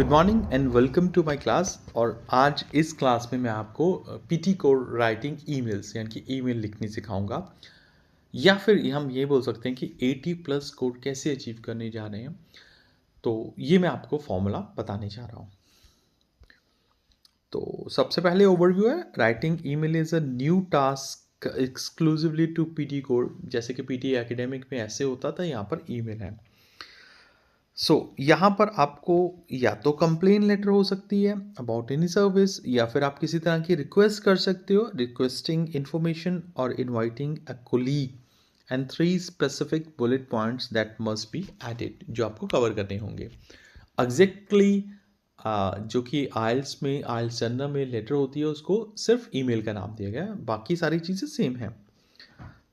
Good morning and welcome to my class. और आज इस क्लास में मैं आपको पीटी कोड राइटिंग ईमेल्स यानी कि ईमेल लिखनी सिखाऊंगा, या फिर हम ये बोल सकते हैं कि 80 प्लस कोड कैसे अचीव करने जा रहे हैं। तो ये मैं आपको फॉर्मूला बताने जा रहा हूँ। तो सबसे पहले ओवरव्यू है, writing email is a new task exclusively to PT code. जैसे कि पीटी एकेडमिक में ऐसे होता था, यहाँ पर ईमेल है। यहाँ पर आपको या तो कंप्लेन लेटर हो सकती है अबाउट एनी सर्विस, या फिर आप किसी तरह की रिक्वेस्ट कर सकते हो, रिक्वेस्टिंग इन्फॉर्मेशन और inviting a colleague, and 3 specific bullet points that must be added, जो आपको कवर करने होंगे एग्जैक्टली। जो कि आइल्स में, आइल्स जनरल में लेटर होती है, उसको सिर्फ ईमेल का नाम दिया गया है, बाकी सारी चीज़ें सेम हैं।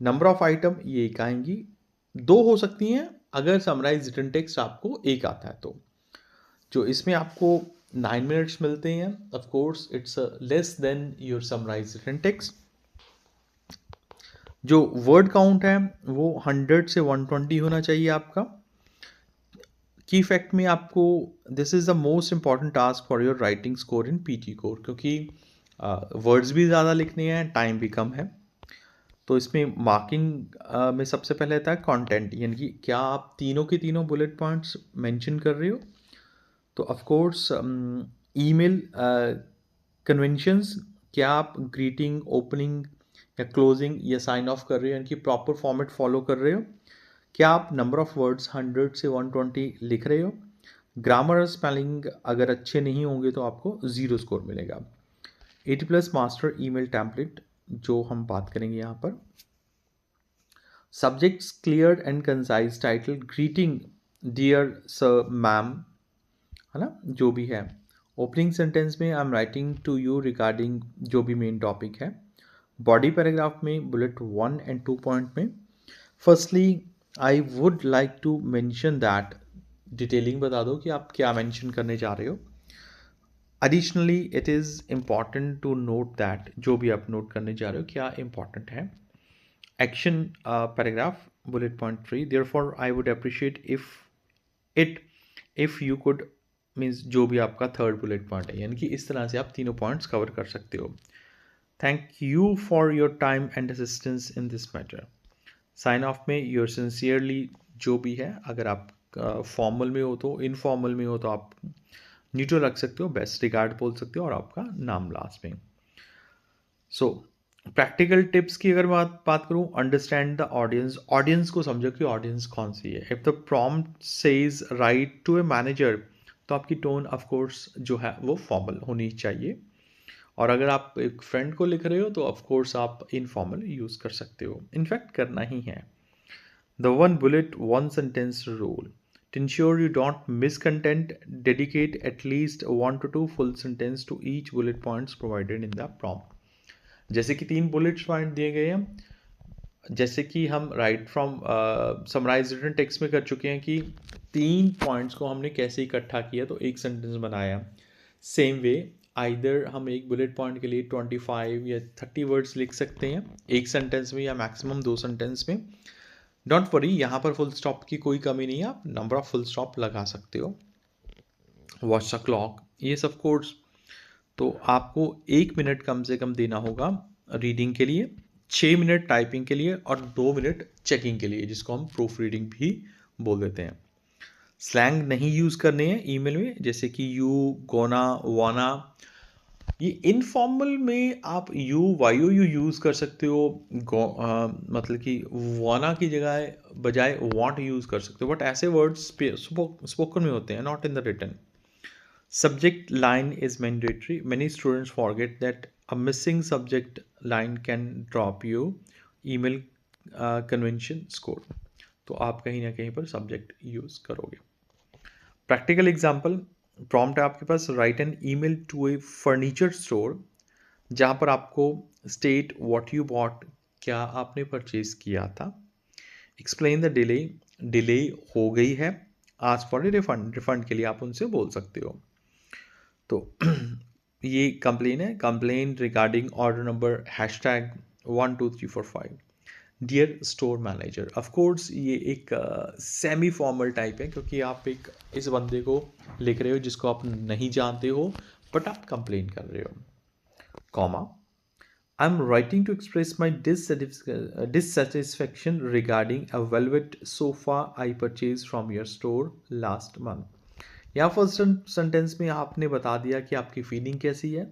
नंबर ऑफ आइटम ये एक आएंगी, 2 हो सकती हैं अगर समराइज रिटन टेक्स्ट आपको एक आता है तो। जो इसमें आपको 9 मिनट्स मिलते हैं, of course it's less than your summarize written text. जो वर्ड काउंट है वो 100 से 120 होना चाहिए आपका। की फैक्ट में आपको this is the most important task for your writing score in PT core, क्योंकि वर्ड्स भी ज़्यादा लिखने हैं, टाइम भी कम है। तो इसमें मार्किंग में सबसे पहले आता है कंटेंट, यानी कि क्या आप तीनों के तीनों बुलेट पॉइंट्स मेंशन कर रहे हो। तो ऑफ कोर्स ईमेल कन्वेंशंस, क्या आप ग्रीटिंग, ओपनिंग या क्लोजिंग या साइन ऑफ कर रहे हो, यानी कि प्रॉपर फॉर्मेट फॉलो कर रहे हो। क्या आप नंबर ऑफ वर्ड्स 100 से 120 लिख रहे हो। ग्रामर और स्पेलिंग अगर अच्छे नहीं होंगे तो आपको 0 स्कोर मिलेगा। 80 प्लस मास्टर ईमेल टेम्पलेट जो हम बात करेंगे यहाँ पर। Subjects clear and concise, title greeting dear sir ma'am, है ना, जो भी है। ओपनिंग सेंटेंस में I am writing to you regarding जो भी मेन टॉपिक है। बॉडी पैराग्राफ में बुलेट 1 एंड 2 पॉइंट में firstly I would like to mention that, detailing बता दो कि आप क्या मेंशन करने जा रहे हो। Additionally it is important to note that, जो भी आप नोट करने जा रहे हो क्या इंपॉर्टेंट है। Action paragraph bullet point 3, therefore I would appreciate if you could, means जो भी आपका थर्ड बुलेट पॉइंट है, यानी कि इस तरह से आप तीनों पॉइंट्स कवर कर सकते हो। Thank you for your time and assistance in this matter. Sign off में योर सिंसियरली, जो भी है, अगर आप फॉर्मल में हो तो, इनफॉर्मल में हो तो आप न्यूट्रल रख सकते हो, बेस्ट रिगार्ड बोल सकते हो और आपका नाम लास्ट में। सो प्रैक्टिकल टिप्स की अगर बात करूँ, अंडरस्टैंड द ऑडियंस, ऑडियंस को समझो कि ऑडियंस कौन सी है। If the prompt says write to a manager, तो आपकी टोन ऑफ कोर्स जो है वो फॉर्मल होनी चाहिए। और अगर आप एक फ्रेंड को लिख रहे हो तो ऑफ कोर्स आप इनफॉर्मल यूज़ कर सकते हो, इनफैक्ट करना ही है। The one bullet, one sentence rule. To ensure you don't miss content, dedicate at least 1 to 2 full sentence to each bullet points provided in the prompt. जैसे कि 3 bullet point दिए गए हैं, जैसे कि हम right from summarize written text में कर चुके हैं कि 3 पॉइंट्स को हमने कैसे इकट्ठा किया तो एक सेंटेंस बनाया। सेम वे आइदर हम एक बुलेट पॉइंट के लिए 25 या 30 वर्ड्स लिख सकते हैं एक सेंटेंस में, या मैक्सिमम 2 सेंटेंस में। डोंट वरी, यहाँ पर फुल स्टॉप की कोई कमी नहीं है, आप नंबर ऑफ फुल स्टॉप लगा सकते हो। वॉच द क्लॉक, ये सब कोर्स तो आपको 1 मिनट कम से कम देना होगा रीडिंग के लिए, 6 मिनट टाइपिंग के लिए और 2 मिनट चेकिंग के लिए, जिसको हम प्रूफ रीडिंग भी बोल देते हैं। स्लैंग नहीं यूज़ करने हैं ईमेल में, जैसे कि यू, गोना, वाना। ये इनफॉर्मल में आप यू, वायु यू यूज़ कर सकते हो, मतलब कि वाना की जगह बजाय वांट यूज़ कर सकते हो, बट ऐसे वर्ड्स स्पोकन में होते हैं, not in the written. Subject line is mandatory. Many students forget that a missing subject line can drop you email convention score. तो आप कहीं ना कहीं पर सब्जेक्ट यूज़ करोगे। प्रैक्टिकल एग्जांपल, प्रॉम्प्ट है आपके पास, write an email to a furniture store, जहाँ पर आपको स्टेट व्हाट यू बॉट, क्या आपने परचेज किया था। एक्सप्लेन द डिले, डिले हो गई है, ask for a refund, refund के लिए आप उनसे बोल सकते हो। तो ये कंप्लेन है, complain regarding order number #12345। Dear store manager. Of course ये एक सेमी फॉर्मल टाइप है, क्योंकि आप एक इस बंदे को लिख रहे हो जिसको आप नहीं जानते हो, बट आप कंप्लेन कर रहे हो। Comma, I am writing to express my dissatisfaction regarding a velvet sofa I purchased from your store last month। यहाँ फर्स्ट सेंटेंस में आपने बता दिया कि आपकी फीलिंग कैसी है।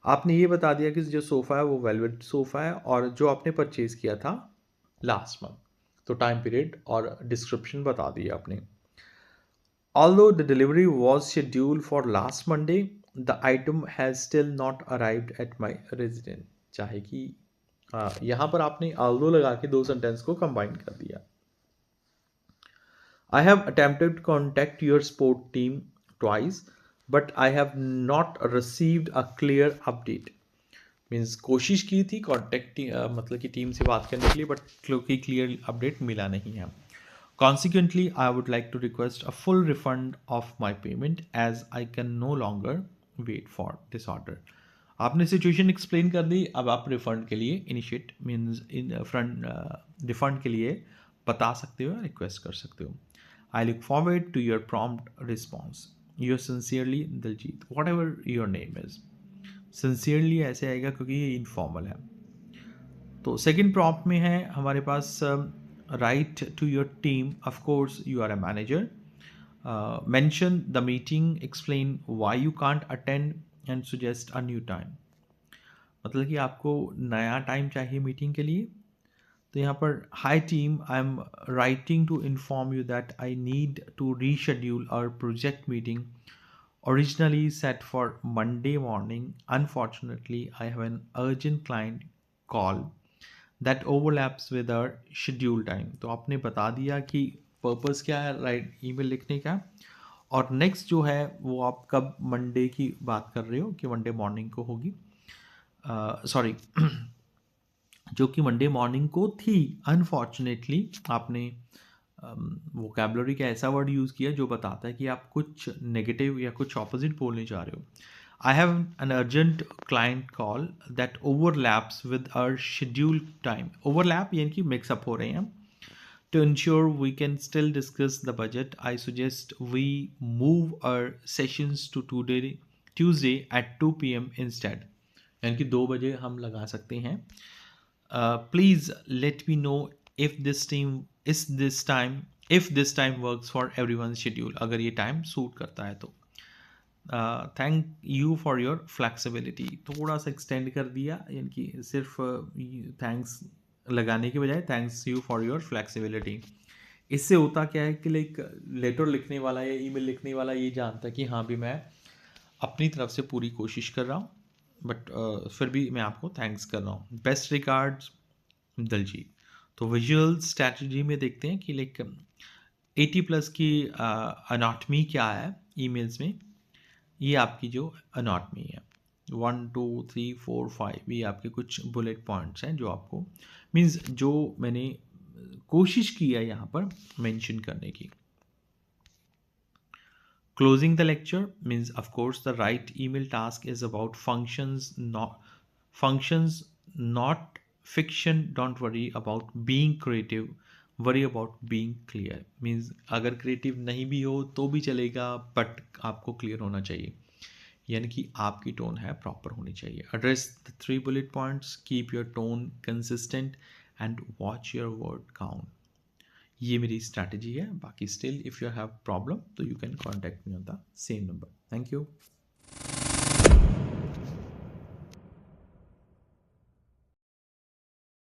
आपने ये बता दिया कि जो सोफ़ा है वो वेलवेट सोफ़ा है और जो आपने परचेज़ किया था लास्ट मंथ। तो टाइम पीरियड और डिस्क्रिप्शन बता दिया आपने। Although the delivery was scheduled for last Monday, the item has still not arrived at my residence। चाहे कि यहाँ पर आपने although लगा के दो सेंटेंस को कंबाइन कर दिया। I have attempted to contact your sport team twice, but I have not received a clear update। Means कोशिश की थी कॉन्टेक्ट मतलब कि टीम से बात करने के लिए, बट क्योंकि क्लियर अपडेट मिला नहीं है। Consequently, I would like to request a full refund of my payment as I can no longer wait for this order। आपने सिचुएशन एक्सप्लेन कर दी, अब आप रिफंड के लिए initiate means in front refund के लिए बता सकते हो, रिक्वेस्ट कर सकते हो। I look forward to your prompt response. Your sincerely Diljit, whatever your name is. Sincerely ऐसे आएगा क्योंकि ये इनफॉर्मल है। तो सेकंड प्रॉम्प्ट में है हमारे पास write to your team, of course you are a manager, mention the meeting, explain why you can't attend and suggest a new time. मतलब कि आपको नया टाइम चाहिए मीटिंग के लिए। तो यहाँ पर hi team, I am writing to inform you that I need to reschedule our project meeting originally set for Monday morning। Unfortunately, I have an urgent client call that overlaps with our schedule time। तो आपने बता दिया कि purpose क्या है right email लिखने का, और नेक्स्ट जो है वो आप कब मंडे की बात कर रहे हो कि मंडे मॉर्निंग को होगी, सॉरी जो कि मंडे मॉर्निंग को थी। अनफॉर्चुनेटली आपने वोकेबलरी का ऐसा वर्ड यूज़ किया जो बताता है कि आप कुछ नेगेटिव या कुछ ऑपोजिट बोलने जा रहे हो। I have an urgent client call that overlaps with our schedule time. Overlap यानी कि मिक्सअप हो रहे हैं। To ensure we can still discuss the budget, I suggest we move our sessions to Tuesday at 2 p.m. instead। यानी कि 2 बजे हम लगा सकते हैं। Please let me know if this time works for everyone's schedule। अगर ये टाइम सूट करता है तो। Thank you for your flexibility, थोड़ा सा एक्सटेंड कर दिया, यानी कि सिर्फ थैंक्स लगाने के बजाय thanks you for your flexibility. इससे होता क्या है कि लाइक लेटर लिखने वाला या ईमेल लिखने वाला ये जानता है कि हाँ भी मैं अपनी तरफ से पूरी कोशिश कर रहा हूँ, बट फिर भी मैं आपको थैंक्स कर रहा हूँ। Best regards Daljit. तो विजुअल स्ट्रैटेजी में देखते हैं कि लाइक 80+ की अनाटमी क्या है ईमेल्स में। ये आपकी जो अनाटमी है 1 2 3 4 5, ये आपके कुछ बुलेट पॉइंट्स हैं जो आपको मीन्स जो मैंने कोशिश की है यहाँ पर मेंशन करने की। Closing the lecture means, of course, the right email task is about functions, not fiction। Don't worry about being creative, worry about being clear। Means अगर creative नहीं भी हो तो भी चलेगा, but आपको clear होना चाहिए, यानी कि आपकी टोन है प्रॉपर होनी चाहिए। Address the 3 bullet points, keep your tone consistent and watch your word count। ये मेरी स्ट्रैटेजी है। बाकी still if you have problem तो you can contact me on the same number. Thank you.